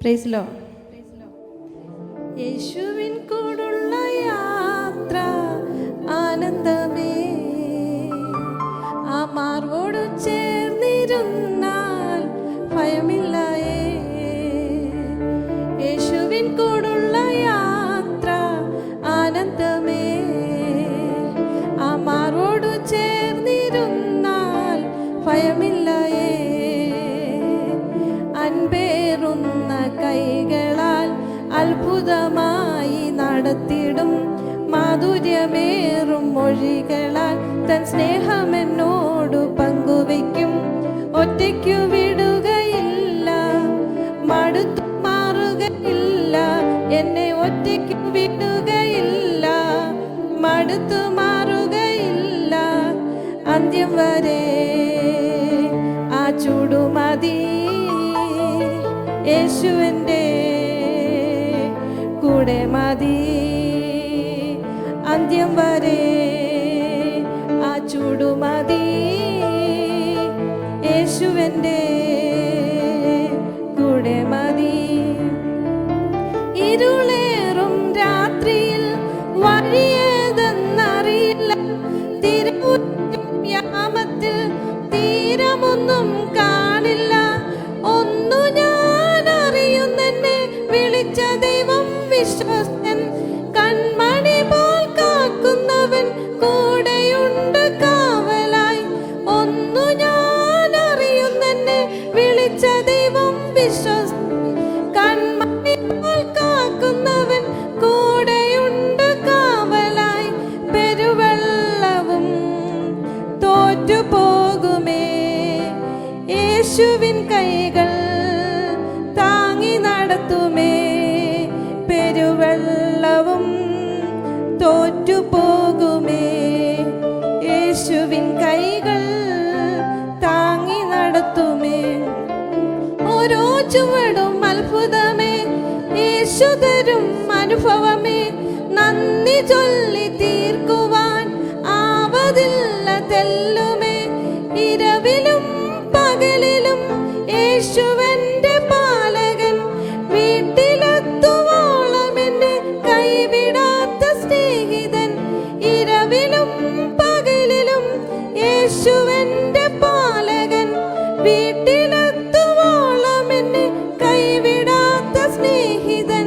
Praise Lord. യേശുവിൻ കൂടുള്ള യാത്ര ആനന്ദമേ, ആ മാർവോടു ചേർന്നിരുന്നാൽ ഭയമില്ലയേ. യേശുവിൻ കൂടുള്ള യാത്ര ആനന്ദമേ, ആ മാർവോടു ചേർന്നിരുന്നാൽ ഭയമില്ലയേ. അൻപേറുന്ന കൈകളാൽ അത്ഭുതമായി നടത്തിടും, മാധുര്യമേറും മൊഴികളാൽ തൻ സ്നേഹമെന്നോടു പങ്കുവയ്ക്കും. ഒറ്റയ്ക്കു വിടുകയില്ല, മടുത്തു മാറുകയില്ല, എന്നെ ഒറ്റയ്ക്കു വിടുകയില്ല, മടുത്തു മാറുകയില്ല. അന്ത്യം വരെ ആ ചൂടുമതി, യേശുവിൻ്റെ കൂടെ മതി. അന്ത്യം വരെ ആ ചൂടുമതി, യേശുവിൻ്റെ കൂടെ മതി. ഇരുളേറും രാത്രിയിൽ വഴിയേതെന്നറിയില്ല, തിരമുറ്റും യാമത്തിൽ തീരമൊന്നും കാണില്ല. ഒന്നു ഞാൻ അറിയുന്നെന്നെ വിളിച്ച ദൈവം വിശ്വസ്തൻ, കൺമണി പോൽ കാക്കുന്നവൻ കൂടെയുണ്ട് കാവലായി. ഒന്നു ഞാൻ അറിയുന്നെന്നെ വിളിച്ച ദൈവം വിശ്വസ്തൻ, കൺമണി പോൽ കാക്കുന്നവൻ കൂടെയുണ്ട് കാവലായി. പെരുവെള്ളവും തോറ്റുപോകുമേ, യേശുവിൻ കൈകൾ താങ്ങി നടത്തുമേ. പെരുവെള്ളവും തോറ്റുപോകുമേ, യേശുവിൻ കൈകൾ താങ്ങി നടത്തുമേ. ഓരോ ചുവടും അത്ഭുതമേ, യേശു തരും അനുഭവമേ. നന്ദി ചൊല്ലി തീർക്കുവാൻ ആവതില്ല തെല്ലുമേ. ഇരവിലും പകലിലും യേശുവെന്റെ പാലകൻ, വീട്ടിലെത്തുവോളം എന്നെ കൈവിടാത്ത സ്നേഹിതൻ. ഇരവിലും പകലിലും യേശുവെന്റെ പാലകൻ, വീട്ടിലെത്തുവോളം എന്നെ കൈവിടാത്ത സ്നേഹിതൻ.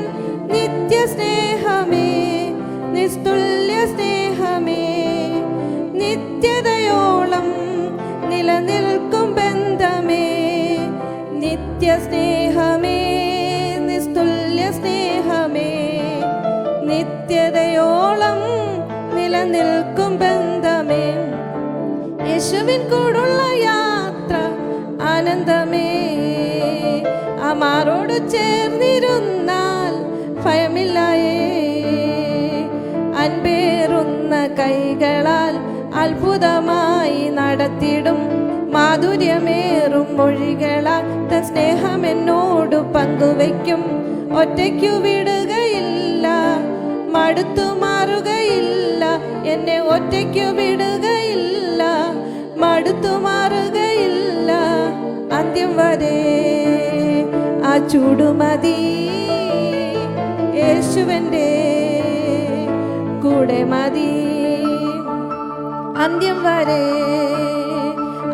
നിത്യ സ്നേഹമേ, നിസ്തുല്യ സ്നേഹമേ, നിത്യതയോളം നിലനിൽക്കും ബന്ധമേ. നിത്യ സ്നേഹമേ, നിസ്തുല്യ സ്നേഹമേ, നിത്യതയോളം നിലനിൽക്കും ബന്ധമേ. യേശുവിൻ കൂടുള്ള യാത്ര ആനന്ദമേ, ആ മാറോടു ചേർന്നിരുന്നാൽ ഭയമില്ലയേ. അൻപേറുന്ന കൈകളാൽ അത്ഭുതമായി നടത്തിടും, മാധുര്യമേറും മൊഴികളാൽ തൻ സ്നേഹമെന്നോടു പങ്കുവയ്ക്കും. ഒറ്റയ്ക്കു വിടുകയില്ല, മടുത്തു മാറുകയില്ല, എന്നെ ഒറ്റയ്ക്കു വിടുകയില്ല, മടുത്തു മാറുകയില്ല. അന്ത്യം വരെ ആ ചൂടുമതി, യേശുവിൻ്റെ കൂടെ മതി. അന്ത്യം വരെ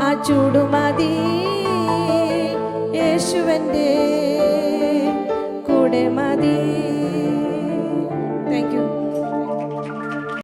ആ ചൂടുമതി, യേശുവിൻ്റെ